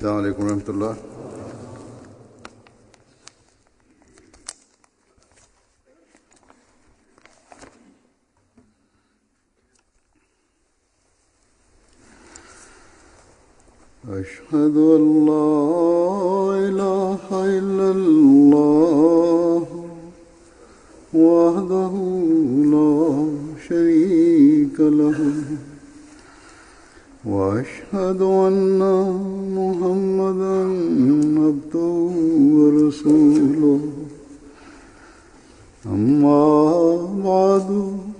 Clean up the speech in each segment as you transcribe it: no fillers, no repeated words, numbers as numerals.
السلام عليكم ورحمة الله. أشهد أن لا إله إلا الله وحده لا شريك له وأشهد أن محمدا عبده ورسوله أما بعد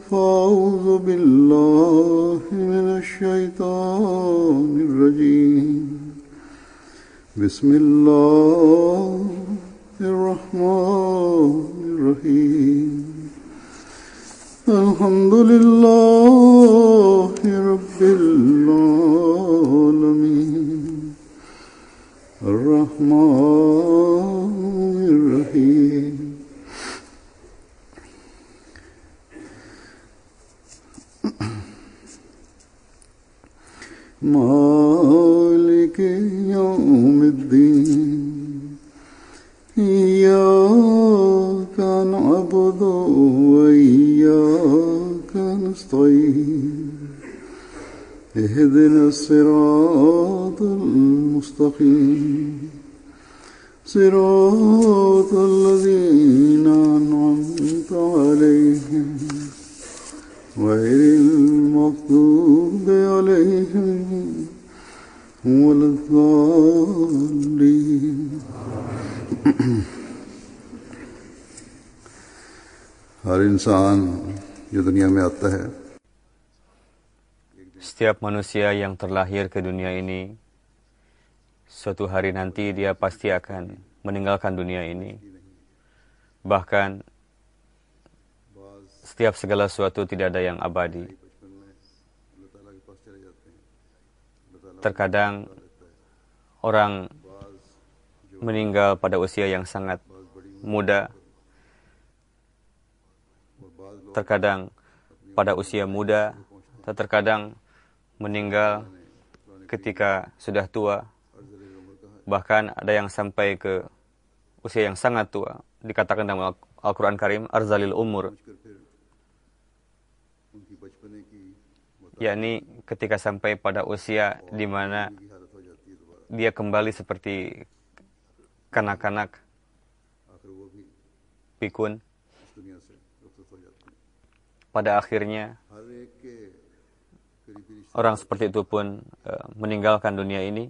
فأعوذ بالله من الشيطان الرجيم بسم الله الرحمن الرحيم الحمد لله رب العالمين الرحمن الرحيم مالك يوم الدين إياك نعبد وإياك نستعين اهدنا الصراط المستقيم صراط الذين أنعمت عليهم غير المغضوب عليهم ولا الضالين. हर इंसान जो दुनिया में आता है, setiap manusia yang terlahir ke dunia ini, suatu hari nanti dia pasti akan meninggalkan dunia ini. Bahkan setiap segala sesuatu tidak ada yang abadi. Terkadang orang meninggal pada usia yang sangat muda. Terkadang pada usia muda, terkadang meninggal ketika sudah tua. Bahkan ada yang sampai ke usia yang sangat tua. Dikatakan dalam Al-Quran Karim, arzalil umur. Yakni ketika sampai pada usia di mana dia kembali seperti kanak-kanak pikun. Pada akhirnya orang seperti itu pun meninggalkan dunia ini.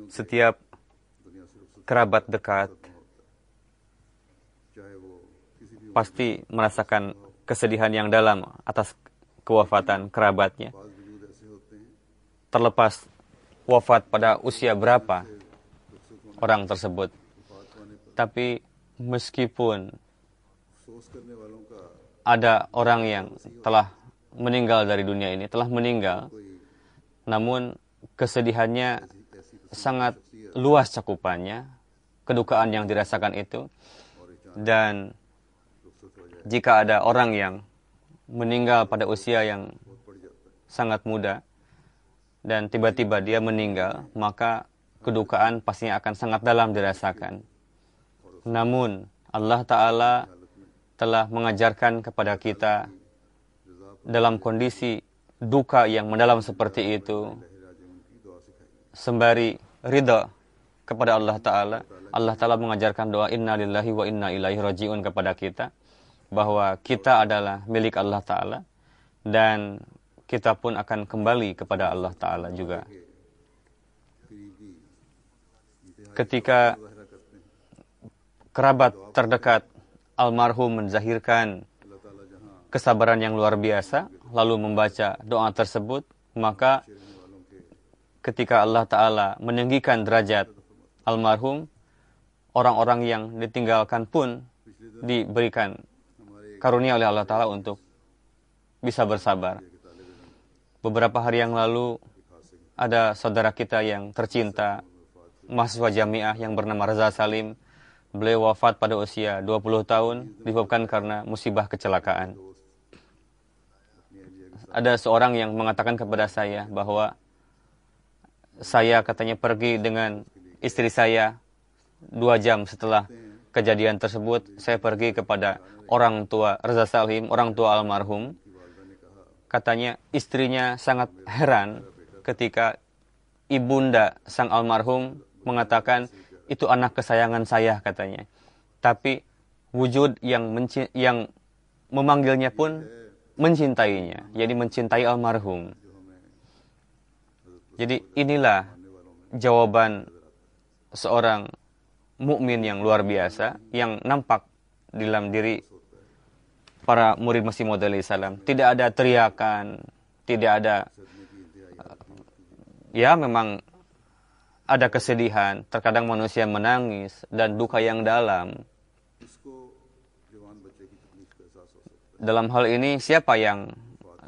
Setiap kerabat dekat pasti merasakan kesedihan yang dalam atas kewafatan kerabatnya. Terlepas wafat pada usia berapa orang tersebut. Tapi meskipun ada orang yang telah meninggal dari dunia ini, telah meninggal, namun kesedihannya sangat luas cakupannya, kedukaan yang dirasakan itu. Dan jika ada orang yang meninggal pada usia yang sangat muda dan tiba-tiba dia meninggal, maka kedukaan pastinya akan sangat dalam dirasakan. Namun Allah Ta'ala telah mengajarkan kepada kita dalam kondisi duka yang mendalam seperti itu, sembari ridha kepada Allah Ta'ala, Allah Ta'ala mengajarkan doa inna lillahi wa inna ilaihi raji'un kepada kita, bahwa kita adalah milik Allah Ta'ala dan kita pun akan kembali kepada Allah Ta'ala juga. Ketika kerabat terdekat almarhum menzahirkan kesabaran yang luar biasa, lalu membaca doa tersebut, maka ketika Allah Ta'ala meninggikan derajat almarhum, orang-orang yang ditinggalkan pun diberikan karunia oleh Allah Ta'ala untuk bisa bersabar. Beberapa hari yang lalu ada saudara kita yang tercinta, mahasiswa jamiah yang bernama Reza Salim. Beliau wafat pada usia 20 tahun disebabkan karena musibah kecelakaan. Ada seorang yang mengatakan kepada saya bahwa saya katanya pergi dengan istri saya 2 jam setelah kejadian tersebut. Saya pergi kepada orang tua Reza Salim, orang tua almarhum. Katanya istrinya sangat heran ketika ibunda sang almarhum mengatakan itu anak kesayangan saya katanya. Tapi wujud yang memanggilnya pun mencintainya, jadi mencintai almarhum. Jadi inilah jawaban seorang mukmin yang luar biasa yang nampak di dalam diri para murid Masih Maud alaihi salam. Tidak ada teriakan, tidak ada ya memang ada kesedihan, terkadang manusia menangis dan duka yang dalam. Dalam hal ini siapa yang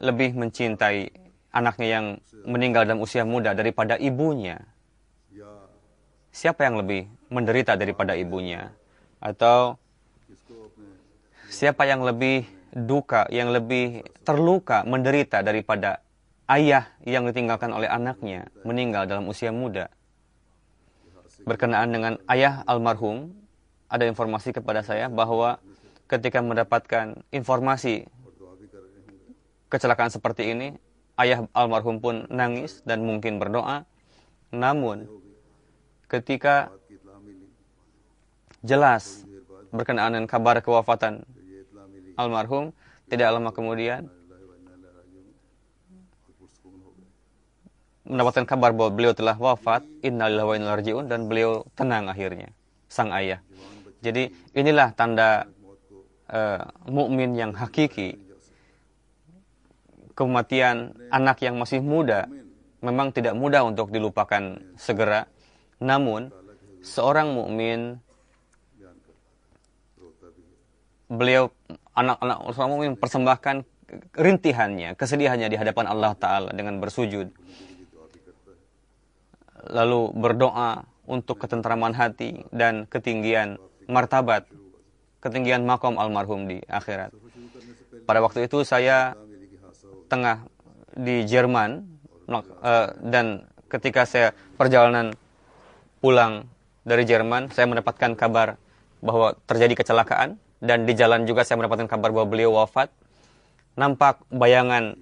lebih mencintai anaknya yang meninggal dalam usia muda daripada ibunya? Siapa yang lebih menderita daripada ibunya? Atau siapa yang lebih duka, yang lebih terluka, menderita daripada ayah yang ditinggalkan oleh anaknya meninggal dalam usia muda? Berkenaan dengan ayah almarhum, ada informasi kepada saya bahwa ketika mendapatkan informasi kecelakaan seperti ini, ayah almarhum pun nangis dan mungkin berdoa. Namun, ketika jelas berkenaan dengan kabar kewafatan almarhum, tidak lama kemudian mendapatkan kabar bahwa beliau telah wafat, innalillahi wa inna ilaihi raji'un, dan beliau tenang akhirnya, sang ayah. Jadi inilah tanda mukmin yang hakiki. Kematian anak yang masih muda memang tidak mudah untuk dilupakan segera. Namun seorang mukmin, anak-anak seorang mukmin persembahkan rintihannya, kesedihannya di hadapan Allah Ta'ala dengan bersujud, lalu berdoa untuk ketentraman hati dan ketinggian martabat, ketinggian makom almarhum di akhirat. Pada waktu itu saya tengah di Jerman, dan ketika saya perjalanan pulang dari Jerman, saya mendapatkan kabar bahwa terjadi kecelakaan, dan di jalan juga saya mendapatkan kabar bahwa beliau wafat. Nampak bayangan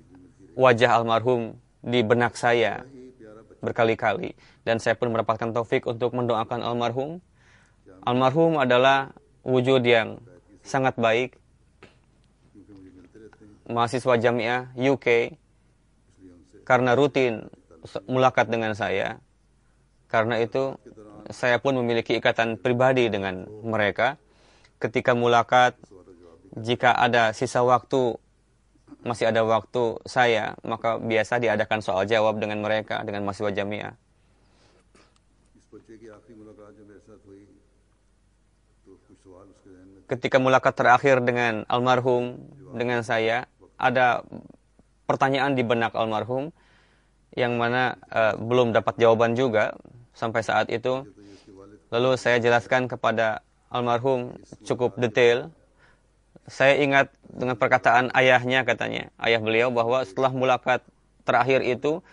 wajah almarhum di benak saya berkali-kali, dan saya pun mendapatkan taufik untuk mendoakan almarhum. Almarhum adalah wujud yang sangat baik, mahasiswa Jamiah UK, karena rutin mulakat dengan saya. Karena itu saya pun memiliki ikatan pribadi dengan mereka. Ketika mulakat, jika ada sisa waktu, masih ada waktu saya, maka biasa diadakan soal jawab dengan mereka, dengan mahasiswa Jamiah. Ketika mulakat terakhir dengan almarhum, dengan saya, ada pertanyaan di benak almarhum yang mana belum dapat jawaban juga sampai saat itu. Lalu saya jelaskan kepada almarhum cukup detail. Saya ingat dengan perkataan ayahnya, katanya, ayah beliau, bahwa setelah mulakat terakhir itu,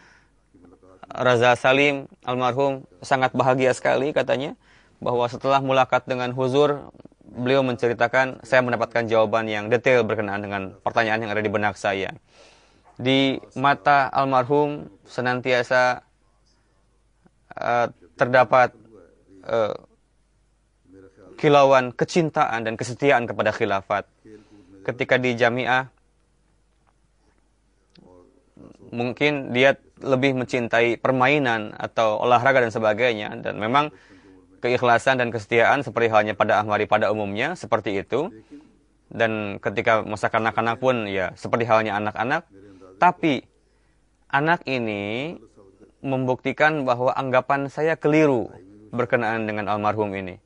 Reza Salim almarhum sangat bahagia sekali, katanya, bahwa setelah mulakat dengan huzur, beliau menceritakan saya mendapatkan jawaban yang detail berkenaan dengan pertanyaan yang ada di benak saya. Di mata almarhum senantiasa terdapat kilauan kecintaan dan kesetiaan kepada khilafat. Ketika di Jamiah, mungkin dia lebih mencintai permainan atau olahraga dan sebagainya, dan memang keikhlasan dan kesetiaan seperti halnya pada Ahmadi pada umumnya seperti itu. Dan ketika masa kanak-kanak pun ya seperti halnya anak-anak. Tapi anak ini membuktikan bahwa anggapan saya keliru berkenaan dengan almarhum ini.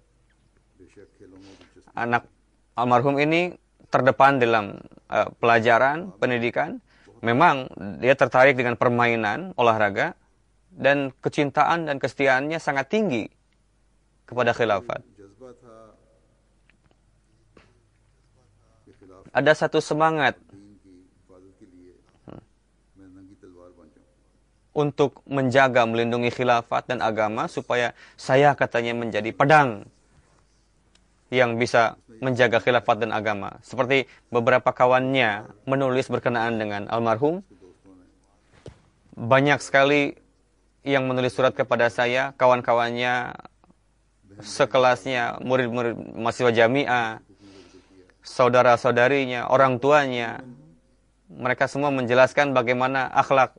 Anak almarhum ini terdepan dalam pelajaran, pendidikan. Memang dia tertarik dengan permainan, olahraga, dan kecintaan dan kesetiaannya sangat tinggi kepada khilafat. Ada satu semangat untuk menjaga, melindungi khilafat dan agama, supaya saya katanya menjadi pedang yang bisa menjaga khilafat dan agama. Seperti beberapa kawannya menulis berkenaan dengan almarhum. Banyak sekali yang menulis surat kepada saya, kawan-kawannya, sekelasnya, murid-murid mahasiswa jamiah, saudara-saudarinya, orang tuanya. Mereka semua menjelaskan bagaimana akhlak,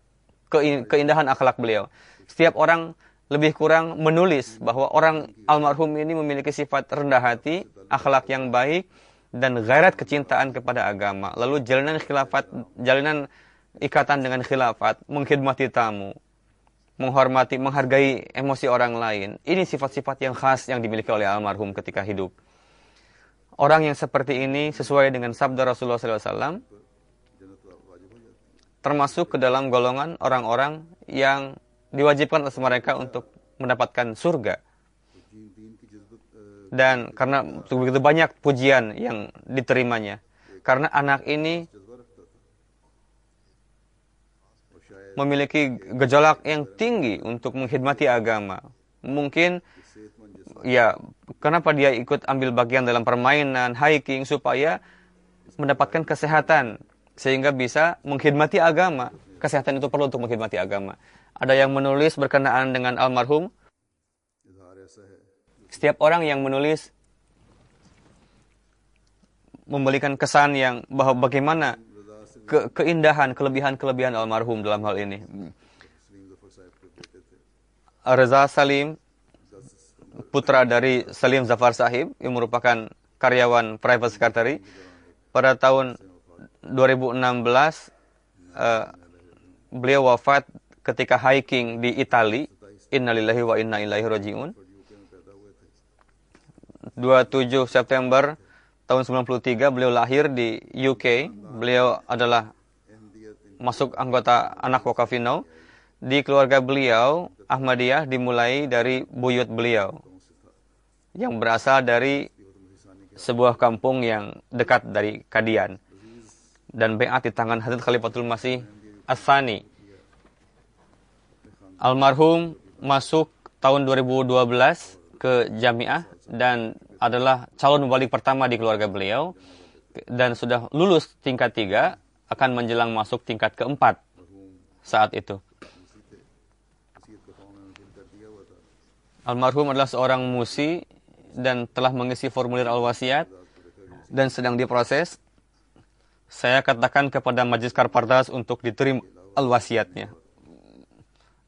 keindahan akhlak beliau. Setiap orang lebih kurang menulis bahwa orang almarhum ini memiliki sifat rendah hati, akhlak yang baik, dan gairat kecintaan kepada agama. Lalu jalinan khilafat, jalinan ikatan dengan khilafat, mengkhidmati tamu, menghormati, menghargai emosi orang lain. Ini sifat-sifat yang khas yang dimiliki oleh almarhum ketika hidup. Orang yang seperti ini sesuai dengan sabda Rasulullah SAW, termasuk ke dalam golongan orang-orang yang diwajibkan atas mereka untuk mendapatkan surga. Dan karena begitu banyak pujian yang diterimanya, karena anak ini memiliki gejolak yang tinggi untuk mengkhidmati agama. Mungkin ya, kenapa dia ikut ambil bagian dalam permainan, hiking, supaya mendapatkan kesehatan, sehingga bisa mengkhidmati agama. Kesehatan itu perlu untuk mengkhidmati agama. Ada yang menulis berkenaan dengan almarhum. Setiap orang yang menulis memberikan kesan yang bahwa bagaimana keindahan, kelebihan-kelebihan almarhum dalam hal ini. Reza Salim, putra dari Salim Zafar Sahib, yang merupakan karyawan private secretary, pada tahun 2016 beliau wafat ketika hiking di Itali. Innalillahi wa inna ilaihi rajiun. 27 September tahun 93 beliau lahir di UK. Beliau adalah masuk anggota anak Wakafino. Di keluarga beliau, Ahmadiyah dimulai dari buyut beliau yang berasal dari sebuah kampung yang dekat dari Kadian, dan bai'at di tangan Hadrat Khalifatul Masih As-Tsani. Almarhum masuk tahun 2012 ke Jamiah dan adalah calon balik pertama di keluarga beliau, dan sudah lulus tingkat 3, akan menjelang masuk tingkat keempat saat itu. Almarhum adalah seorang musi dan telah mengisi formulir al-wasiat dan sedang diproses. Saya katakan kepada Majlis Karpartas untuk diterima al-wasiatnya.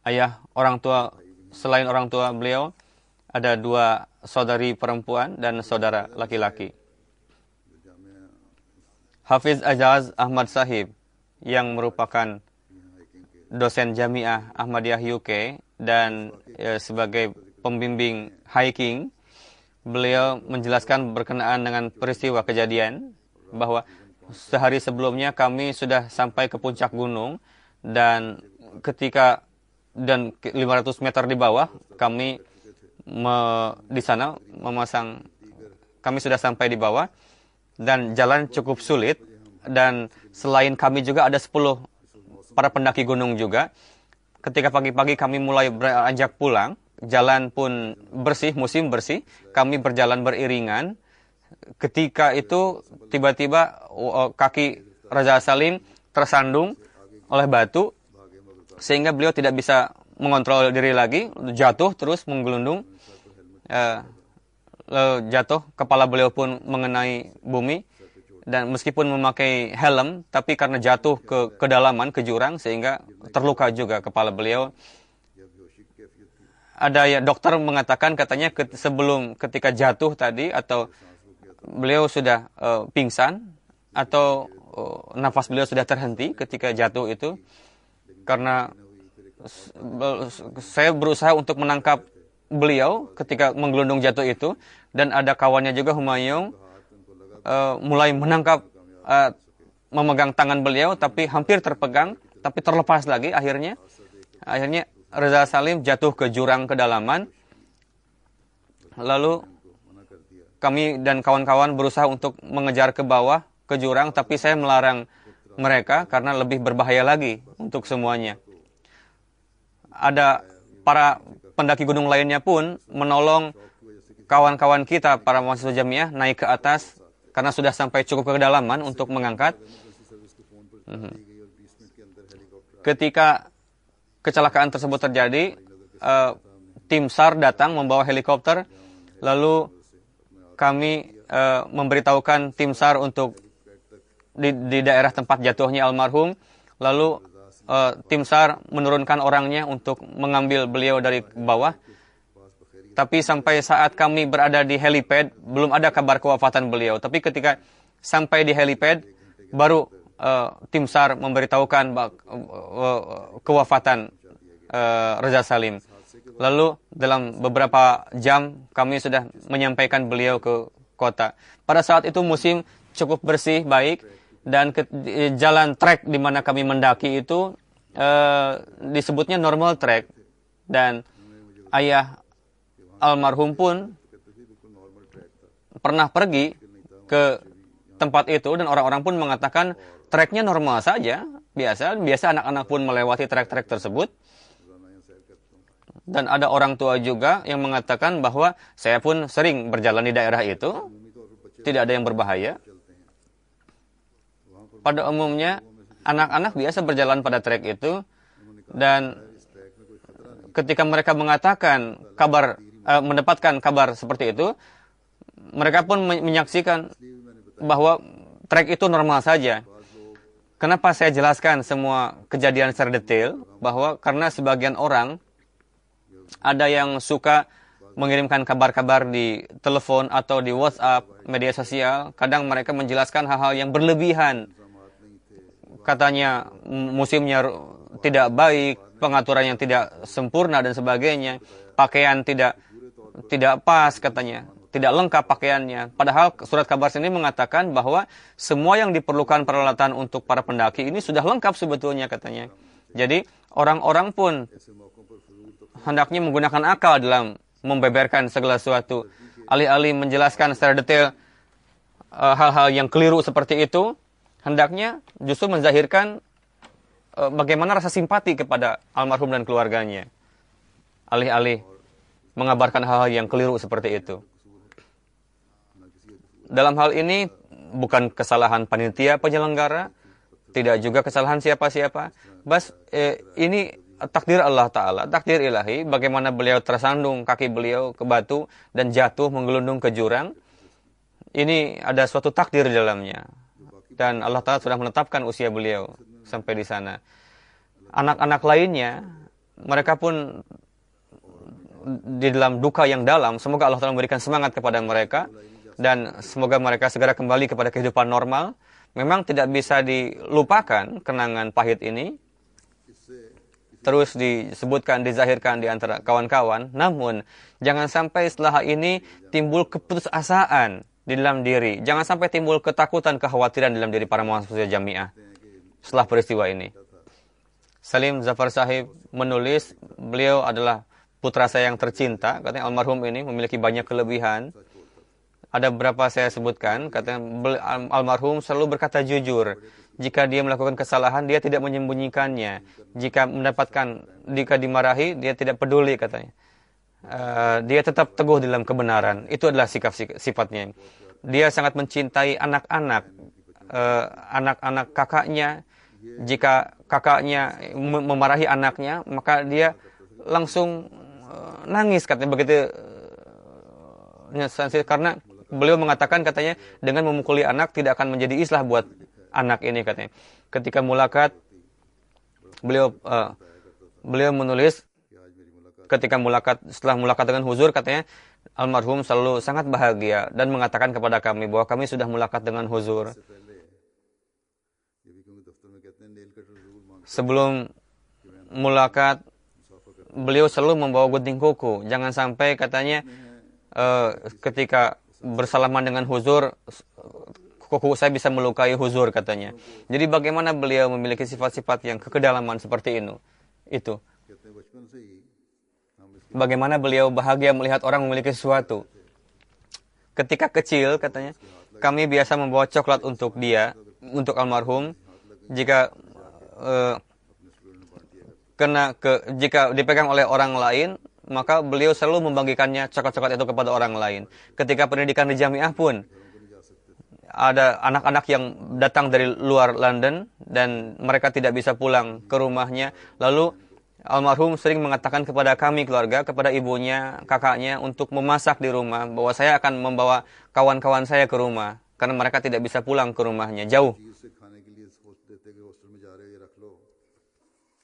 Ayah, orang tua, selain orang tua beliau, ada 2 saudari perempuan dan saudara laki-laki. Hafiz Ajaz Ahmad Sahib, yang merupakan dosen Jamiah Ahmadiyah UK dan sebagai pembimbing hiking, beliau menjelaskan berkenaan dengan peristiwa kejadian bahwa sehari sebelumnya kami sudah sampai ke puncak gunung, dan 500 meter di bawah kami di sana memasang, kami sudah sampai di bawah dan jalan cukup sulit, dan selain kami juga ada 10 para pendaki gunung juga. Ketika pagi-pagi kami mulai beranjak pulang, jalan pun bersih, musim bersih, kami berjalan beriringan. Ketika itu tiba-tiba kaki Raja Salim tersandung oleh batu, sehingga beliau tidak bisa mengontrol diri lagi, jatuh terus menggelundung, jatuh, kepala beliau pun mengenai bumi, dan meskipun memakai helm, tapi karena jatuh ke kedalaman, ke jurang, sehingga terluka juga kepala beliau. Ada dokter mengatakan, katanya ketika jatuh tadi, atau beliau sudah pingsan, atau nafas beliau sudah terhenti ketika jatuh itu, karena saya berusaha untuk menangkap beliau ketika menggelundung jatuh itu, dan ada kawannya juga, Humayung, mulai menangkap, memegang tangan beliau, tapi hampir terpegang, tapi terlepas lagi. Akhirnya Reza Salim jatuh ke jurang kedalaman. Lalu kami dan kawan-kawan berusaha untuk mengejar ke bawah ke jurang, tapi saya melarang mereka karena lebih berbahaya lagi untuk semuanya. ada para pendaki gunung lainnya pun menolong kawan-kawan kita, para mahasiswa jamiah, naik ke atas karena sudah sampai cukup ke kedalaman untuk mengangkat. Ketika kecelakaan tersebut terjadi, tim SAR datang membawa helikopter, lalu kami memberitahukan tim SAR untuk di daerah tempat jatuhnya almarhum, lalu tim SAR menurunkan orangnya untuk mengambil beliau dari bawah. Tapi sampai saat kami berada di helipad, belum ada kabar kewafatan beliau. Tapi ketika sampai di helipad, baru tim SAR memberitahukan kewafatan Reza Salim. Lalu dalam beberapa jam kami sudah menyampaikan beliau ke kota. Pada saat itu musim cukup bersih, baik, dan jalan trek di mana kami mendaki itu disebutnya normal trek. Dan ayah almarhum pun pernah pergi ke tempat itu dan orang-orang pun mengatakan treknya normal saja, biasa anak-anak pun melewati trek-trek tersebut. Dan ada orang tua juga yang mengatakan bahwa saya pun sering berjalan di daerah itu, tidak ada yang berbahaya. Pada umumnya anak-anak biasa berjalan pada trek itu, dan ketika mereka mengatakan mendapatkan kabar seperti itu, mereka pun menyaksikan bahwa trek itu normal saja. Kenapa saya jelaskan semua kejadian secara detail? Bahwa karena sebagian orang ada yang suka mengirimkan kabar-kabar di telepon atau di WhatsApp, media sosial. Kadang mereka menjelaskan hal-hal yang berlebihan. Katanya musimnya tidak baik, pengaturan yang tidak sempurna dan sebagainya. Pakaian tidak pas katanya. Tidak lengkap pakaiannya. Padahal surat kabar sendiri mengatakan bahwa semua yang diperlukan peralatan untuk para pendaki ini sudah lengkap sebetulnya katanya. Jadi orang-orang pun hendaknya menggunakan akal dalam membeberkan segala sesuatu. Alih-alih menjelaskan secara detail hal-hal yang keliru seperti itu, hendaknya justru menzahirkan bagaimana rasa simpati kepada almarhum dan keluarganya. Alih-alih mengabarkan hal-hal yang keliru seperti itu. Dalam hal ini bukan kesalahan panitia penyelenggara, tidak juga kesalahan siapa-siapa. Ini takdir Allah Ta'ala, takdir ilahi, bagaimana beliau tersandung kaki beliau ke batu dan jatuh menggelundung ke jurang. Ini ada suatu takdir di dalamnya. Dan Allah Ta'ala sudah menetapkan usia beliau sampai di sana. Anak-anak lainnya, mereka pun di dalam duka yang dalam. Semoga Allah Ta'ala memberikan semangat kepada mereka. Dan semoga mereka segera kembali kepada kehidupan normal. Memang tidak bisa dilupakan kenangan pahit ini. Terus disebutkan, dizahirkan di antara kawan-kawan. Namun, jangan sampai setelah ini timbul keputusasaan di dalam diri. Jangan sampai timbul ketakutan, kekhawatiran dalam diri para mahasiswa jamiah setelah peristiwa ini. Salim Zafar Sahib menulis, beliau adalah putra saya yang tercinta. Katanya almarhum ini memiliki banyak kelebihan. Ada beberapa saya sebutkan, katanya almarhum selalu berkata jujur. Jika dia melakukan kesalahan, dia tidak menyembunyikannya. Jika dimarahi, dia tidak peduli katanya. Dia tetap teguh dalam kebenaran. Itu adalah sifatnya. Dia sangat mencintai anak-anak, anak-anak kakaknya. Jika kakaknya memarahi anaknya, maka dia langsung nangis katanya, begitu karena beliau mengatakan katanya dengan memukuli anak tidak akan menjadi islah buat anak ini katanya. Ketika mulakat beliau menulis ketika setelah mulakat dengan huzur katanya almarhum selalu sangat bahagia dan mengatakan kepada kami bahwa kami sudah mulakat dengan huzur. Sebelum mulakat beliau selalu membawa gunting kuku. Jangan sampai katanya ketika bersalaman dengan huzur, kuku saya bisa melukai huzur katanya. Jadi bagaimana beliau memiliki sifat-sifat yang kekedalaman seperti itu. Bagaimana beliau bahagia melihat orang memiliki sesuatu. Ketika kecil katanya, kami biasa membawa coklat untuk dia, untuk almarhum. Jika jika dipegang oleh orang lain, maka beliau selalu membagikannya coklat-coklat itu kepada orang lain. Ketika pendidikan di jamiah pun, ada anak-anak yang datang dari luar London dan mereka tidak bisa pulang ke rumahnya. Lalu almarhum sering mengatakan kepada kami keluarga, kepada ibunya, kakaknya untuk memasak di rumah, bahwa saya akan membawa kawan-kawan saya ke rumah karena mereka tidak bisa pulang ke rumahnya, jauh.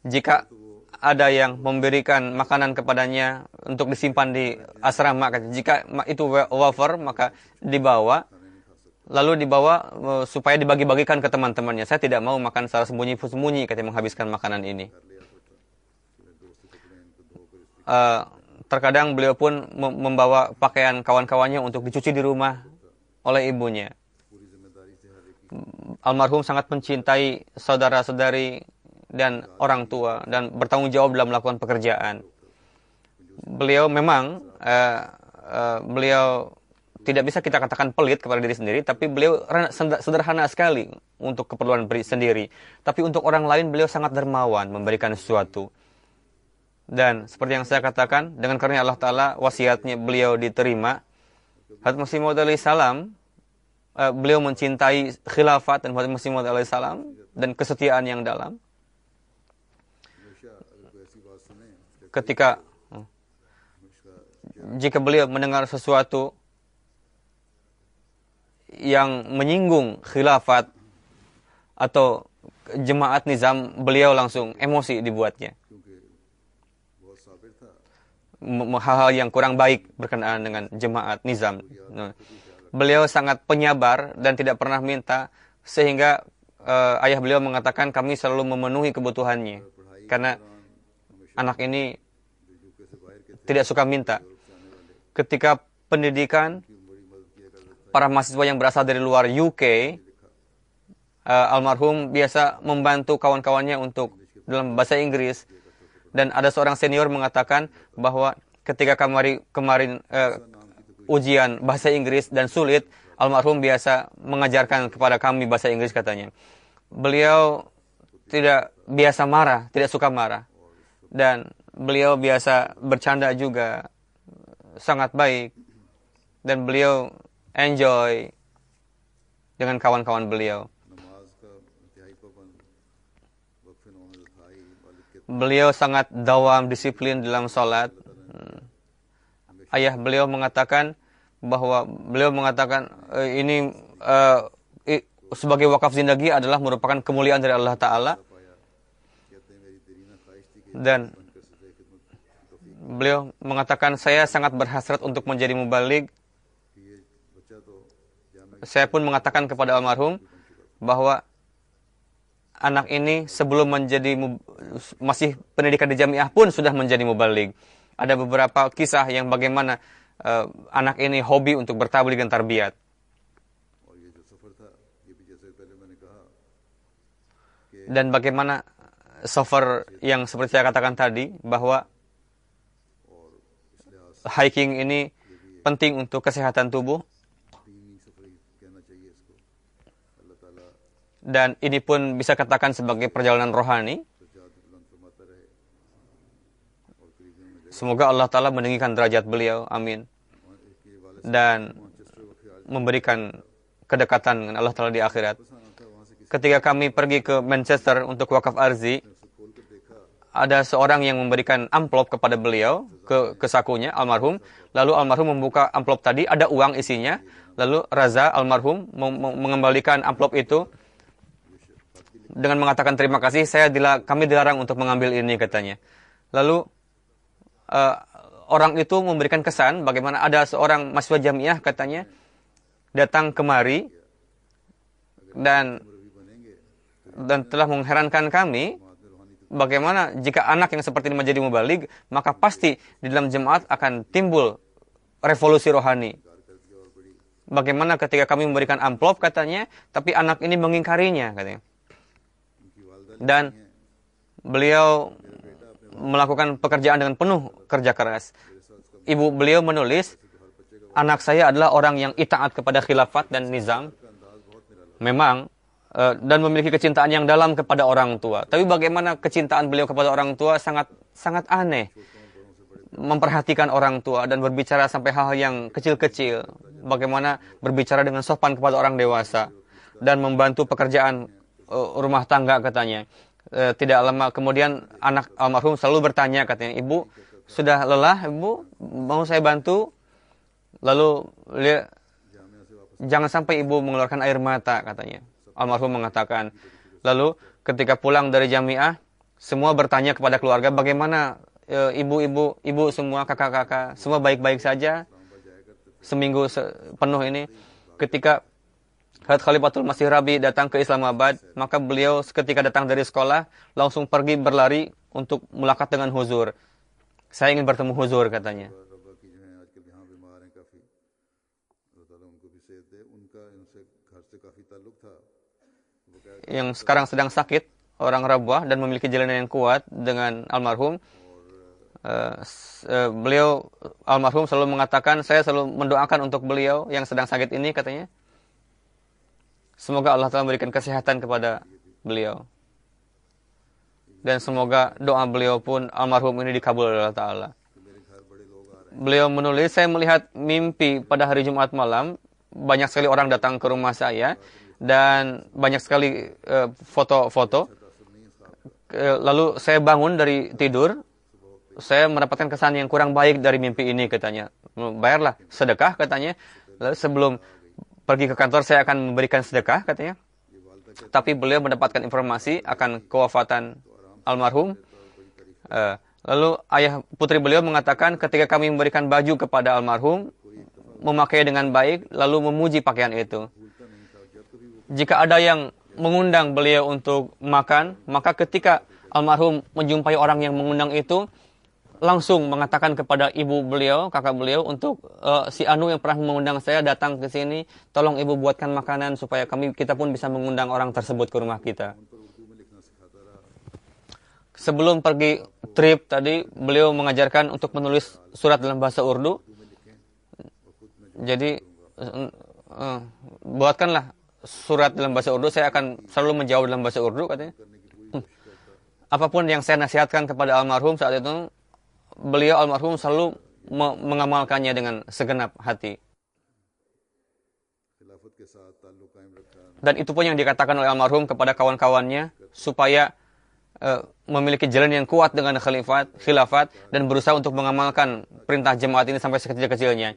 Jika ada yang memberikan makanan kepadanya untuk disimpan di asrama, jika itu wafer maka dibawa, lalu dibawa supaya dibagi-bagikan ke teman-temannya. Saya tidak mau makan secara sembunyi-sembunyi ketika menghabiskan makanan ini. Terkadang beliau pun membawa pakaian kawan-kawannya untuk dicuci di rumah oleh ibunya. Almarhum sangat mencintai saudara-saudari dan orang tua dan bertanggung jawab dalam melakukan pekerjaan. Beliau memang beliau tidak bisa kita katakan pelit kepada diri sendiri, tapi beliau sederhana sekali untuk keperluan sendiri. Tapi untuk orang lain beliau sangat dermawan memberikan sesuatu. Dan seperti yang saya katakan, dengan karunia Allah Ta'ala wasiatnya beliau diterima. Hadrat Masih Maud alaihi salam, beliau mencintai khilafat dan Hadrat Masih Maud alaihi salam dan kesetiaan yang dalam. Jika beliau mendengar sesuatu yang menyinggung khilafat atau jemaat nizam, beliau langsung emosi dibuatnya. Hal-hal yang kurang baik berkenaan dengan jemaat nizam. Beliau sangat penyabar dan tidak pernah minta, sehingga ayah beliau mengatakan kami selalu memenuhi kebutuhannya. Karena anak ini tidak suka minta. Ketika pendidikan, para mahasiswa yang berasal dari luar UK, almarhum biasa membantu kawan-kawannya untuk dalam bahasa Inggris. Dan ada seorang senior mengatakan bahwa ketika kemarin ujian bahasa Inggris dan sulit, almarhum biasa mengajarkan kepada kami bahasa Inggris, katanya. Beliau tidak biasa marah, tidak suka marah. Dan beliau biasa bercanda juga, sangat baik. Dan beliau enjoy dengan kawan-kawan beliau. Beliau sangat dawam, disiplin dalam sholat. Ayah beliau mengatakan bahwa ini sebagai wakaf zindagi adalah merupakan kemuliaan dari Allah Ta'ala. Dan beliau mengatakan, saya sangat berhasrat untuk menjadi mubaligh. Saya pun mengatakan kepada almarhum bahwa anak ini sebelum masih pendidikan di jamiah pun sudah menjadi mubaligh. Ada beberapa kisah yang bagaimana anak ini hobi untuk bertabligh dan tarbiyat. Dan bagaimana safar yang seperti saya katakan tadi, bahwa hiking ini penting untuk kesehatan tubuh. Dan ini pun bisa katakan sebagai perjalanan rohani. Semoga Allah Ta'ala meninggikan derajat beliau, amin. Dan memberikan kedekatan dengan Allah Ta'ala di akhirat. Ketika kami pergi ke Manchester untuk wakaf arzi, ada seorang yang memberikan amplop kepada beliau, ke sakunya, almarhum. Lalu almarhum membuka amplop tadi, ada uang isinya. Lalu Raza, almarhum, mengembalikan amplop itu dengan mengatakan terima kasih, kami dilarang untuk mengambil ini, katanya. Lalu orang itu memberikan kesan bagaimana ada seorang mahasiswa jamiah, katanya, datang kemari dan telah mengherankan kami, bagaimana jika anak yang seperti ini menjadi mubaligh, maka pasti di dalam jemaat akan timbul revolusi rohani. Bagaimana ketika kami memberikan amplop, katanya, tapi anak ini mengingkarinya, katanya. Dan beliau melakukan pekerjaan dengan penuh kerja keras. Ibu beliau menulis, anak saya adalah orang yang itaat kepada khilafat dan nizam. Memang dan memiliki kecintaan yang dalam kepada orang tua. Tapi bagaimana kecintaan beliau kepada orang tua sangat sangat aneh. Memperhatikan orang tua dan berbicara sampai hal yang kecil-kecil. Bagaimana berbicara dengan sopan kepada orang dewasa dan membantu pekerjaan rumah tangga katanya. Tidak lama kemudian anak almarhum selalu bertanya katanya, "Ibu, sudah lelah, Ibu? Mau saya bantu?" Lalu jangan sampai ibu mengeluarkan air mata katanya. Almarhum mengatakan. Lalu ketika pulang dari jamiah, semua bertanya kepada keluarga, bagaimana ibu semua, kakak-kakak, semua baik-baik saja seminggu penuh ini. Ketika Hadrat Khalifatul Masih Rabi datang ke Islamabad, maka beliau ketika datang dari sekolah langsung pergi berlari untuk mulakat dengan huzur. Saya ingin bertemu huzur katanya. Yang sekarang sedang sakit, orang Rabwah, dan memiliki jalinan yang kuat dengan almarhum. Almarhum selalu mengatakan, saya selalu mendoakan untuk beliau yang sedang sakit ini katanya. Semoga Allah Ta'ala memberikan kesehatan kepada beliau. Dan semoga doa beliau pun almarhum ini dikabul oleh Allah Ta'ala. Beliau menulis, saya melihat mimpi pada hari Jumat malam, banyak sekali orang datang ke rumah saya, dan banyak sekali foto-foto. Lalu saya bangun dari tidur, saya mendapatkan kesan yang kurang baik dari mimpi ini katanya. Bayarlah sedekah katanya. Lalu sebelum pergi ke kantor saya akan memberikan sedekah katanya. Tapi beliau mendapatkan informasi akan kewafatan almarhum. Lalu ayah putri beliau mengatakan ketika kami memberikan baju kepada almarhum, memakai dengan baik, lalu memuji pakaian itu. Jika ada yang mengundang beliau untuk makan, maka ketika almarhum menjumpai orang yang mengundang itu, langsung mengatakan kepada ibu beliau, kakak beliau, untuk si Anu yang pernah mengundang saya datang ke sini, tolong ibu buatkan makanan supaya kita pun bisa mengundang orang tersebut ke rumah kita. Sebelum pergi trip tadi, beliau mengajarkan untuk menulis surat dalam bahasa Urdu. Jadi buatkanlah surat dalam bahasa Urdu, saya akan selalu menjawab dalam bahasa Urdu katanya. Apapun yang saya nasihatkan kepada almarhum saat itu, beliau almarhum selalu mengamalkannya dengan segenap hati. Dan itu pun yang dikatakan oleh almarhum kepada kawan-kawannya supaya memiliki jalan yang kuat dengan khilafat dan berusaha untuk mengamalkan perintah jemaat ini sampai sekecil-kecilnya.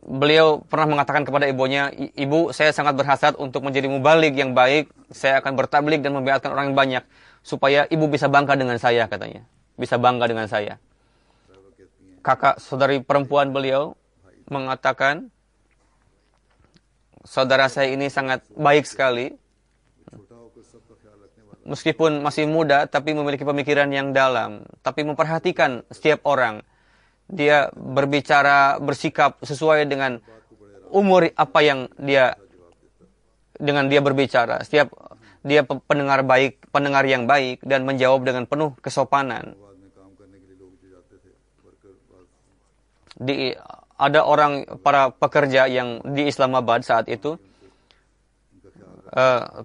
Beliau pernah mengatakan kepada ibunya, "Ibu, saya sangat berhasrat untuk menjadi mubalik yang baik. Saya akan bertablik dan membiatkan orang yang banyak supaya ibu bisa bangga dengan saya," katanya. Bisa bangga dengan saya. Kakak saudari perempuan beliau mengatakan, "Saudara saya ini sangat baik sekali. Meskipun masih muda, tapi memiliki pemikiran yang dalam. Tapi memperhatikan setiap orang. Dia berbicara, bersikap sesuai dengan umur apa yang dia berbicara. Dia pendengar baik, pendengar yang baik, dan menjawab dengan penuh kesopanan. Ada orang, para pekerja yang di Islamabad saat itu,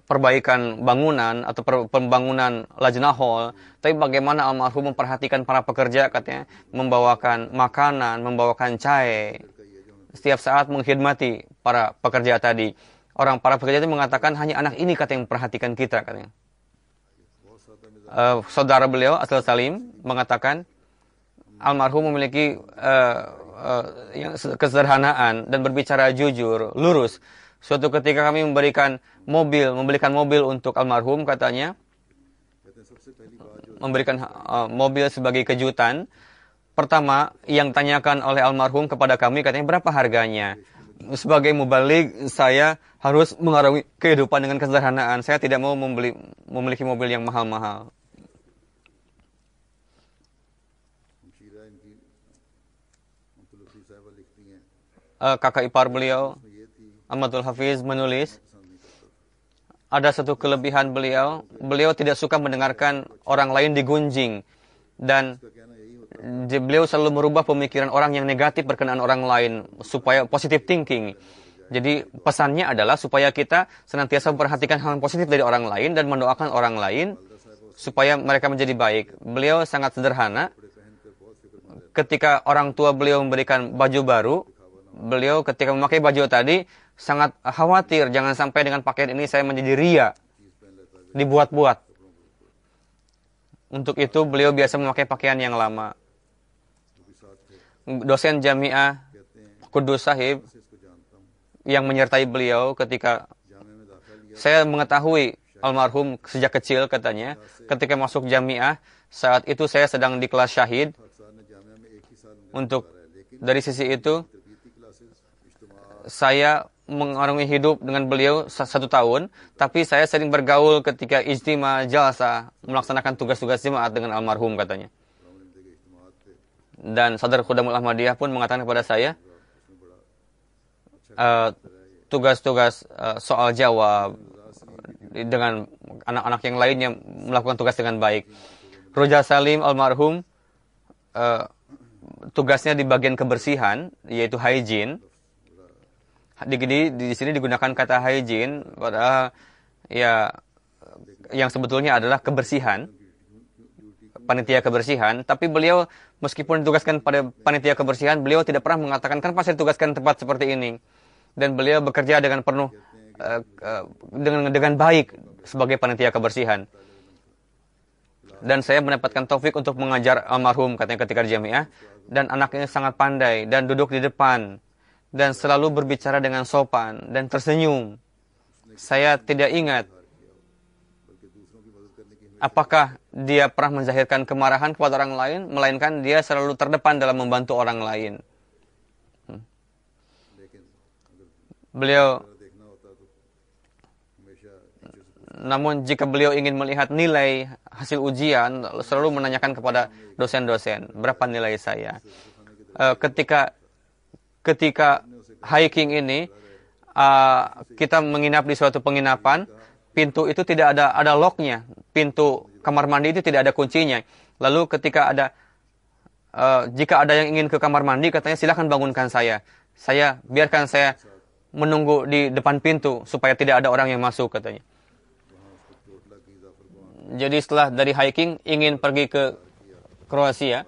perbaikan bangunan atau pembangunan Lajnah Hall, tapi bagaimana almarhum memperhatikan para pekerja, katanya membawakan makanan, membawakan cai, setiap saat menghormati para pekerja tadi. Para pekerja itu mengatakan hanya anak ini yang memperhatikan kita, katanya. Saudara beliau Asal Salim mengatakan almarhum memiliki kesederhanaan dan berbicara jujur, lurus. Suatu ketika kami membelikan mobil untuk almarhum, katanya, memberikan mobil sebagai kejutan. Pertama, yang ditanyakan oleh almarhum kepada kami, katanya, berapa harganya? Sebagai mubalik, saya harus mengarungi kehidupan dengan kesederhanaan. Saya tidak mau memiliki mobil yang mahal-mahal. Kakak ipar beliau, Ahmadul Hafiz, menulis, ada satu kelebihan beliau tidak suka mendengarkan orang lain digunjing, dan beliau selalu merubah pemikiran orang yang negatif berkenaan orang lain supaya positive thinking. Jadi pesannya adalah supaya kita senantiasa memperhatikan hal yang positif dari orang lain dan mendoakan orang lain supaya mereka menjadi baik. Beliau sangat sederhana. Ketika orang tua beliau memberikan baju baru, beliau ketika memakai baju tadi sangat khawatir jangan sampai dengan pakaian ini saya menjadi ria, dibuat-buat. Untuk itu beliau biasa memakai pakaian yang lama. Dosen Jamiah Kudus Sahib yang menyertai beliau ketika saya mengetahui almarhum sejak kecil katanya, ketika masuk Jamiah, saat itu saya sedang di kelas syahid. Untuk dari sisi itu, saya mengarungi hidup dengan beliau 1 tahun, tapi saya sering bergaul ketika ijtima, jalsa, melaksanakan tugas-tugas jemaat dengan almarhum katanya. Dan Sadar Khudamul Ahmadiyah pun mengatakan kepada saya, tugas-tugas soal jawab dengan anak-anak yang lainnya melakukan tugas dengan baik. Roja Salim almarhum tugasnya di bagian kebersihan, yaitu hygiene. Di sini digunakan kata hygiene, padahal ya yang sebetulnya adalah kebersihan, panitia kebersihan. Tapi beliau meskipun ditugaskan pada panitia kebersihan, beliau tidak pernah mengatakan kan pasti ditugaskan tempat seperti ini. Dan beliau bekerja dengan penuh dengan baik sebagai panitia kebersihan. Dan saya mendapatkan taufik untuk mengajar almarhum katanya ketika di Jamiah, dan anaknya sangat pandai dan duduk di depan dan selalu berbicara dengan sopan dan tersenyum. Saya tidak ingat apakah dia pernah menzahirkan kemarahan kepada orang lain, melainkan dia selalu terdepan dalam membantu orang lain. Namun jika beliau ingin melihat nilai hasil ujian, selalu menanyakan kepada dosen-dosen, berapa nilai saya. Ketika hiking ini, kita menginap di suatu penginapan, pintu itu tidak ada locknya, pintu kamar mandi itu tidak ada kuncinya. Lalu ketika jika ada yang ingin ke kamar mandi, katanya silakan bangunkan saya. Biarkan saya menunggu di depan pintu supaya tidak ada orang yang masuk katanya. Jadi setelah dari hiking ingin pergi ke Kroasia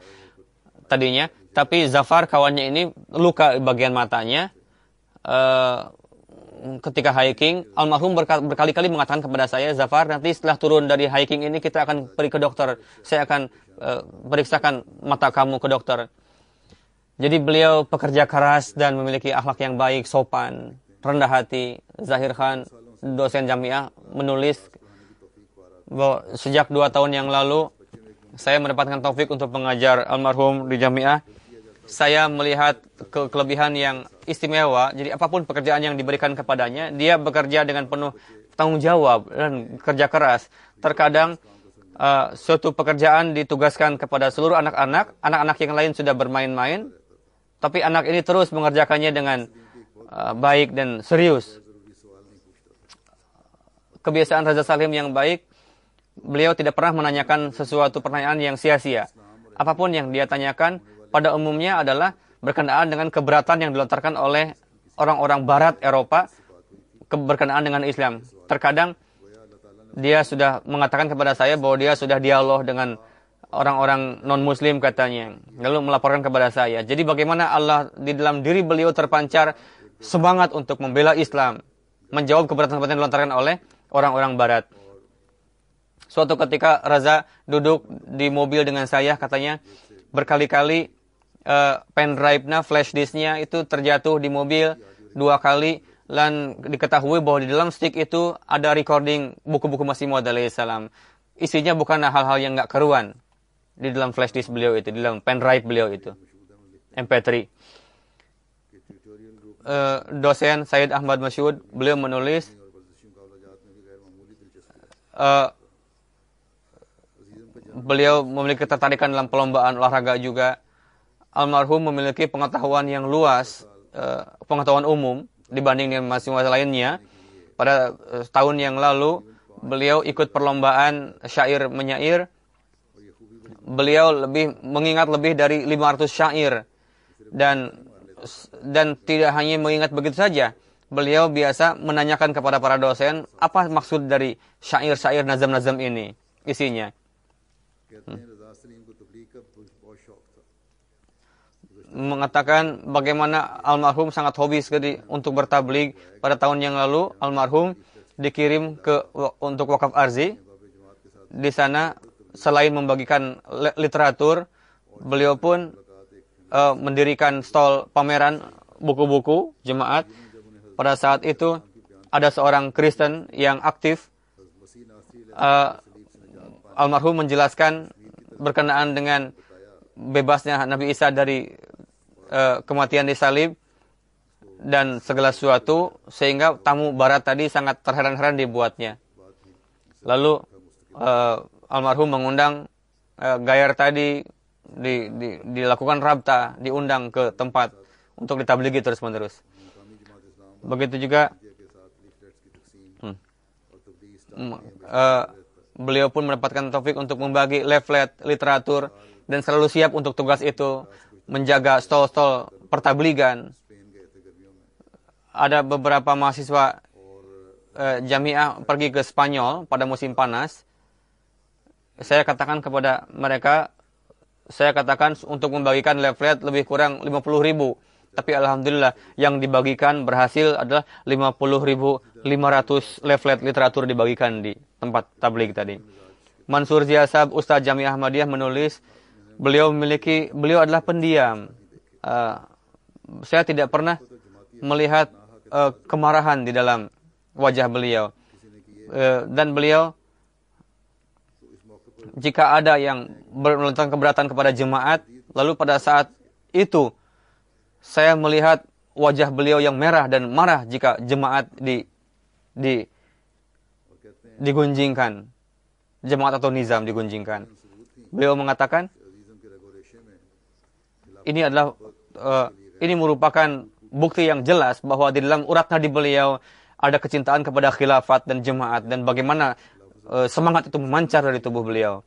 tadinya, tapi Zafar kawannya ini luka bagian matanya. Ketika hiking, almarhum berkali-kali mengatakan kepada saya, Zafar, nanti setelah turun dari hiking ini kita akan pergi ke dokter. Saya akan periksakan mata kamu ke dokter. Jadi beliau pekerja keras dan memiliki akhlak yang baik, sopan, rendah hati. Zahir Khan, dosen Jamiah, menulis bahwa sejak 2 tahun yang lalu saya mendapatkan taufik untuk mengajar almarhum di Jamiah. Saya melihat kelebihan yang istimewa. Jadi apapun pekerjaan yang diberikan kepadanya, dia bekerja dengan penuh tanggung jawab dan kerja keras. Terkadang suatu pekerjaan ditugaskan kepada seluruh anak-anak yang lain sudah bermain-main, tapi anak ini terus mengerjakannya dengan baik dan serius. Kebiasaan Raja Salim yang baik, beliau tidak pernah menanyakan sesuatu pertanyaan yang sia-sia. Apapun yang dia tanyakan pada umumnya adalah berkenaan dengan keberatan yang dilontarkan oleh orang-orang Barat Eropa berkenaan dengan Islam. Terkadang dia sudah mengatakan kepada saya bahwa dia sudah dialog dengan orang-orang non-Muslim katanya. Lalu melaporkan kepada saya. Jadi bagaimana Allah di dalam diri beliau terpancar semangat untuk membela Islam, menjawab keberatan-keberatan yang dilontarkan oleh orang-orang Barat. Suatu ketika Raza duduk di mobil dengan saya, katanya berkali-kali pendrive-nya, flash disk-nya itu terjatuh di mobil 2 kali, dan diketahui bahwa di dalam stick itu ada recording buku-buku Masih Maud alaihissalam. Isinya bukan hal-hal yang nggak keruan di dalam flash disk beliau itu, di dalam pendrive beliau itu, MP3. Dosen Said Ahmad Masyud, beliau menulis beliau memiliki ketertarikan dalam perlombaan olahraga juga. Almarhum memiliki pengetahuan yang luas, pengetahuan umum dibanding dengan mahasiswa lainnya. Pada tahun yang lalu, beliau ikut perlombaan syair menyair. Beliau mengingat lebih dari 500 syair. Dan tidak hanya mengingat begitu saja. beliau biasa menanyakan kepada para dosen, apa maksud dari syair-syair nazam-nazam ini, isinya. Mengatakan bagaimana almarhum sangat hobi sekali untuk bertabligh. Pada tahun yang lalu almarhum dikirim untuk wakaf arzi. Di sana selain membagikan literatur, beliau pun mendirikan stol pameran buku-buku jemaat. Pada saat itu ada seorang Kristen yang aktif. Almarhum menjelaskan berkenaan dengan bebasnya Nabi Isa dari kematian disalib dan segala sesuatu, sehingga tamu barat tadi sangat terheran-heran dibuatnya. Lalu almarhum mengundang Gayer tadi, dilakukan rabta, diundang ke tempat untuk ditablighi terus-menerus. Begitu juga beliau pun mendapatkan taufik untuk membagi leaflet literatur dan selalu siap untuk tugas itu, menjaga stol-stol pertabligan. Ada beberapa mahasiswa jamiah pergi ke Spanyol pada musim panas. Saya katakan kepada mereka, untuk membagikan leaflet lebih kurang 50.000. Tapi alhamdulillah yang dibagikan berhasil adalah 50.500 leaflet literatur dibagikan di tempat tabligh tadi. Mansur Ziasab, Ustaz Jamiah Ahmadiyah, menulis, beliau adalah pendiam. Saya tidak pernah melihat kemarahan di dalam wajah beliau. Dan beliau, jika ada yang melakukan keberatan kepada jemaat, lalu pada saat itu saya melihat wajah beliau yang merah dan marah jika jemaat digunjingkan. Jemaat atau nizam digunjingkan. Beliau mengatakan, ini merupakan bukti yang jelas bahwa di dalam urat nadi beliau ada kecintaan kepada khilafat dan jemaat, dan bagaimana semangat itu memancar dari tubuh beliau.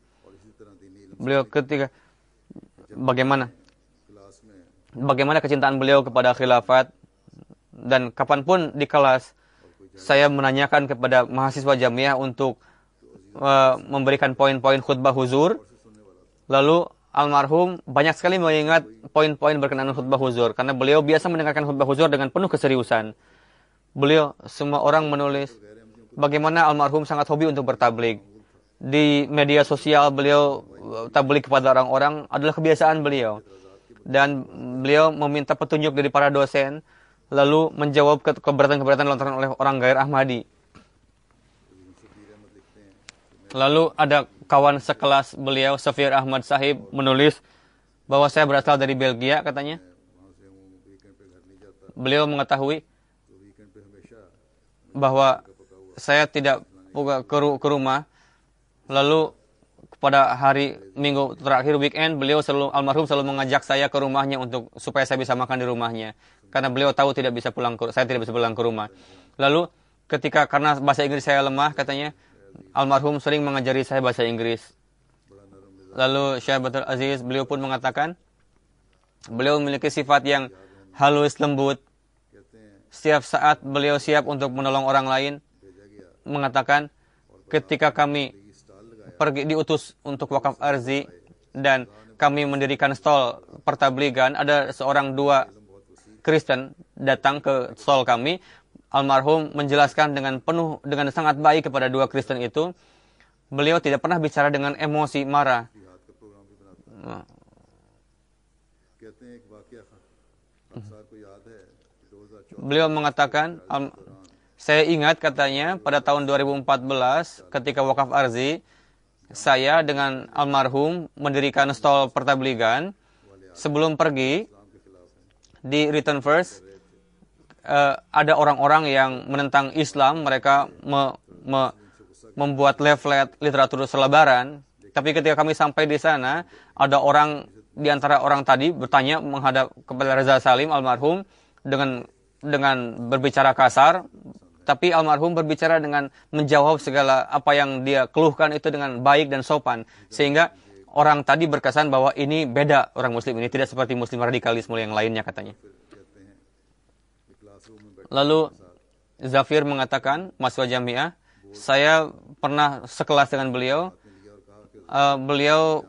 Beliau bagaimana kecintaan beliau kepada khilafat, dan kapanpun di kelas saya menanyakan kepada mahasiswa jamiah untuk memberikan poin-poin khutbah huzur. Lalu almarhum banyak sekali mengingat poin-poin berkenaan khutbah huzur, karena beliau biasa mendengarkan khutbah huzur dengan penuh keseriusan. Semua orang menulis bagaimana almarhum sangat hobi untuk bertabligh. Di media sosial beliau tabligh kepada orang-orang adalah kebiasaan beliau. Dan beliau meminta petunjuk dari para dosen, lalu menjawab keberatan-keberatan lontaran oleh orang Gair Ahmadi. Lalu ada kawan sekelas beliau, Safir Ahmad Sahib, menulis bahwa saya berasal dari Belgia, katanya. Beliau mengetahui bahwa saya tidak ke rumah. Lalu pada hari Minggu terakhir weekend, almarhum selalu mengajak saya ke rumahnya supaya saya bisa makan di rumahnya, karena beliau tahu saya tidak bisa pulang ke rumah. Lalu karena bahasa Inggris saya lemah, katanya, almarhum sering mengajari saya bahasa Inggris. Lalu Syekh Abdul Aziz, beliau pun mengatakan, beliau memiliki sifat yang halus lembut. Setiap saat beliau siap untuk menolong orang lain. Mengatakan, ketika kami diutus untuk wakaf arzi dan kami mendirikan stol pertabligan, ada dua Kristen datang ke stol kami. Almarhum menjelaskan dengan sangat baik kepada dua Kristen itu. Beliau tidak pernah bicara dengan emosi marah. Beliau mengatakan, saya ingat, katanya, pada tahun 2014 ketika wakaf arzi, saya dengan almarhum mendirikan stol pertabligan. Sebelum pergi di Return First, ada orang-orang yang menentang Islam. Mereka membuat leaflet literatur selebaran. Tapi ketika kami sampai di sana, ada orang di antara orang tadi bertanya menghadap kepada Reza Salim almarhum dengan berbicara kasar. Tapi almarhum berbicara dengan menjawab segala apa yang dia keluhkan itu dengan baik dan sopan. Sehingga orang tadi berkesan bahwa ini beda, orang muslim ini tidak seperti muslim radikalisme yang lainnya, katanya. Lalu Zafir mengatakan, mahasiswa Jamiah, saya pernah sekelas dengan beliau. Beliau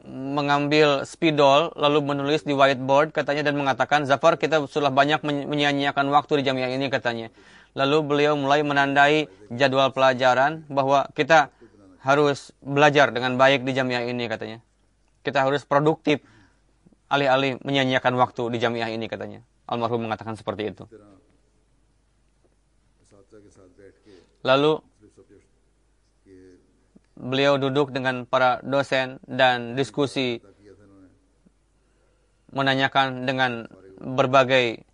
mengambil spidol lalu menulis di whiteboard katanya dan mengatakan, Zafar, kita sudah banyak menyia-nyiakan waktu di Jamiah ini katanya. Lalu beliau mulai menandai jadwal pelajaran bahwa kita harus belajar dengan baik di Jamiah ini katanya. Kita harus produktif alih-alih menyia-nyiakan waktu di Jamiah ini katanya. Almarhum mengatakan seperti itu. Lalu beliau duduk dengan para dosen dan diskusi, menanyakan dengan berbagai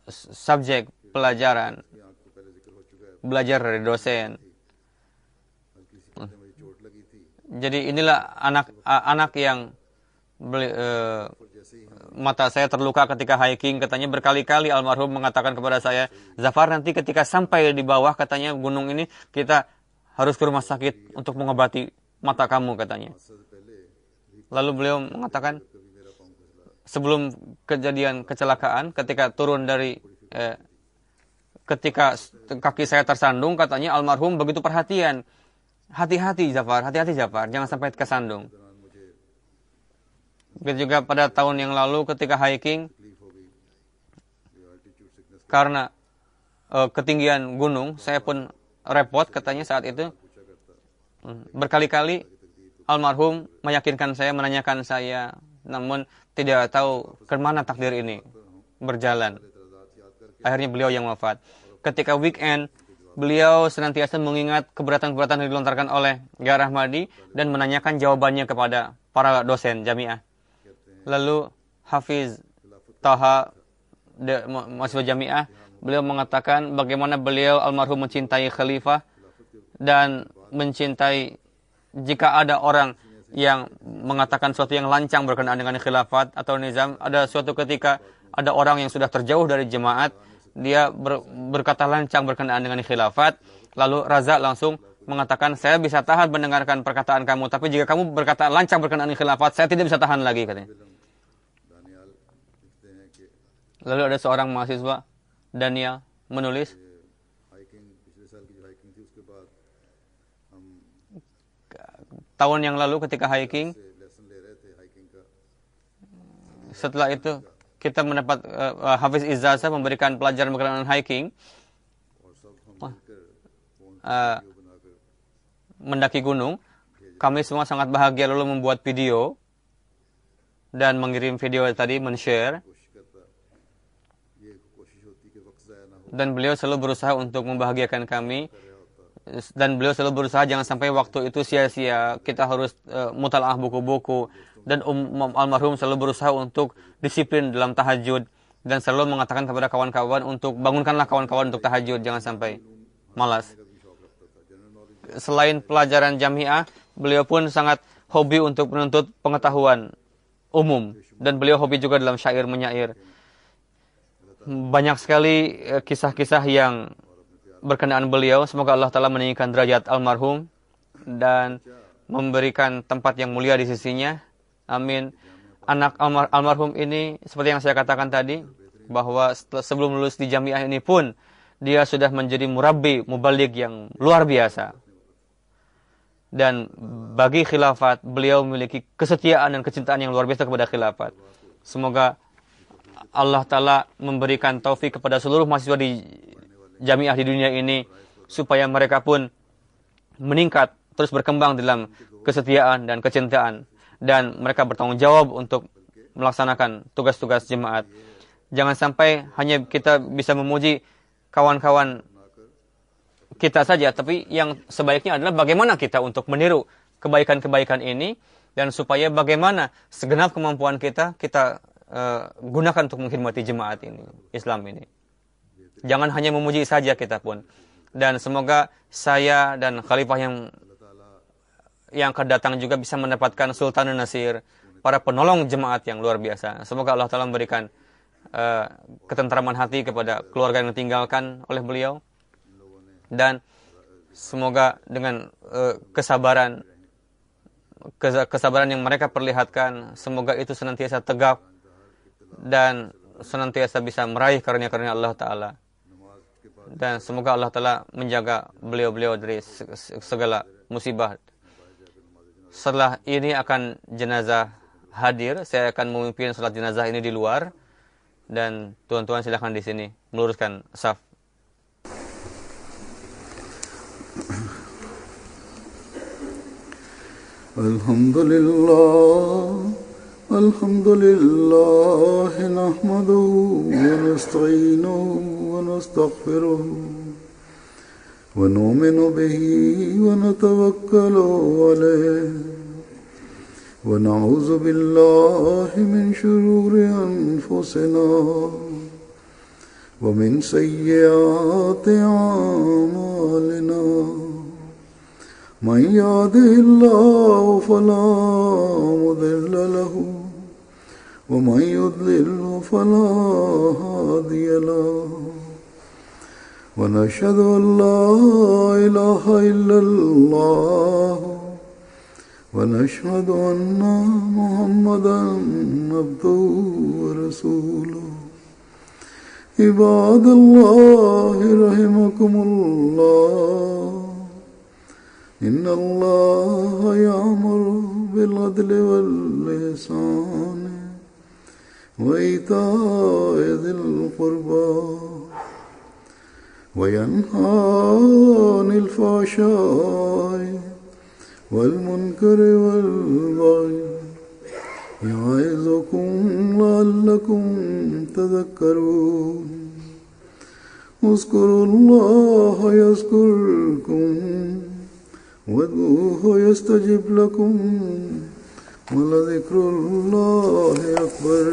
subjek pelajaran, belajar dari dosen. Jadi inilah anak yang mata saya terluka ketika hiking. Katanya berkali-kali almarhum mengatakan kepada saya, Zafar, nanti ketika sampai di bawah katanya gunung ini, kita harus ke rumah sakit untuk mengobati mata kamu katanya. Lalu beliau mengatakan, sebelum kejadian kecelakaan, ketika turun dari ketika kaki saya tersandung, katanya almarhum begitu perhatian. Hati-hati Zafar, jangan sampai kesandung. Begitu juga pada tahun yang lalu ketika hiking, karena ketinggian gunung, saya pun repot katanya saat itu. Berkali-kali almarhum meyakinkan saya, menanyakan saya, namun tidak tahu kemana takdir ini berjalan. Akhirnya beliau yang wafat. Ketika weekend, beliau senantiasa mengingat keberatan-keberatan yang dilontarkan oleh Gaya Rahmadi dan menanyakan jawabannya kepada para dosen Jamiah. Lalu Hafiz Taha, mahasiswa Jamiah, beliau mengatakan bagaimana beliau almarhum mencintai khalifah dan mencintai jika ada orang yang mengatakan sesuatu yang lancang berkenaan dengan khilafat atau nizam. Ada suatu ketika ada orang yang sudah terjauh dari jemaat, dia berkata lancang berkenaan dengan khilafat. Lalu Raza langsung mengatakan, saya bisa tahan mendengarkan perkataan kamu, tapi jika kamu berkata lancang berkenaan khilafat, saya tidak bisa tahan lagi katanya. Lalu ada seorang mahasiswa, Daniel, menulis, tahun yang lalu ketika hiking, setelah itu kita mendapat Hafiz Izzasa memberikan pelajaran berkenaan hiking, mendaki gunung. Kami semua sangat bahagia lalu membuat video dan mengirim video tadi, men-share. Dan beliau selalu berusaha untuk membahagiakan kami. Dan beliau selalu berusaha jangan sampai waktu itu sia-sia. Kita harus mutalaah buku-buku. Dan almarhum selalu berusaha untuk disiplin dalam tahajud. Dan selalu mengatakan kepada kawan-kawan untuk bangunkanlah kawan-kawan untuk tahajud. Jangan sampai malas. Selain pelajaran Jamiah, beliau pun sangat hobi untuk menuntut pengetahuan umum. Dan beliau hobi juga dalam syair menyair. Banyak sekali kisah-kisah yang berkenaan beliau. Semoga Allah Ta'ala meninggikan derajat almarhum dan memberikan tempat yang mulia di sisinya. Amin. Anak almarhum ini, seperti yang saya katakan tadi, bahwa sebelum lulus di Jamiah ini pun, dia sudah menjadi murabbi, mubaligh yang luar biasa. Dan bagi khilafat, beliau memiliki kesetiaan dan kecintaan yang luar biasa kepada khilafat. Semoga Allah Ta'ala memberikan taufik kepada seluruh mahasiswa di Jamiah di dunia ini, supaya mereka pun meningkat, terus berkembang dalam kesetiaan dan kecintaan. Dan mereka bertanggung jawab untuk melaksanakan tugas-tugas jemaat. Jangan sampai hanya kita bisa memuji kawan-kawan kita saja, tapi yang sebaiknya adalah bagaimana kita untuk meniru kebaikan-kebaikan ini, dan supaya bagaimana segenap kemampuan kita gunakan untuk menghormati jemaat ini, Islam ini. Jangan hanya memuji saja kita pun. Dan semoga saya dan khalifah yang akan datang juga bisa mendapatkan Sultanul Nasir, para penolong jemaat yang luar biasa. Semoga Allah Ta'ala memberikan ketentraman hati kepada keluarga yang ditinggalkan oleh beliau. Dan semoga dengan kesabaran yang mereka perlihatkan, semoga itu senantiasa tegak dan senantiasa bisa meraih karunia-karunia Allah Ta'ala. dan semoga Allah Ta'ala menjaga beliau-beliau dari segala musibah. Setelah ini akan jenazah hadir, saya akan memimpin salat jenazah ini di luar, dan tuan-tuan silakan di sini meluruskan saf. Alhamdulillah nahmaduhu wa nasta'inuhu wa nastaghfiruh wa nu'minu bihi wa natawakkalu alayhi wa na'udzu billahi min shururi anfusina wa min sayyiati a'malina. من يهده الله فلا مضل له ومن يضلل فلا هادي له ونشهد أن لا إله إلا الله ونشهد أن محمدا عبده ورسوله. عباد الله رحمكم الله، إن الله يأمر بالعدل والإحسان وإيتاء ذي القربى وينهى عن الفحشاء والمنكر والبغي يعظكم لعلكم تذكرون. اذكروا الله يذكركم وادعوه يستجب لكم ولذكر الله أكبر.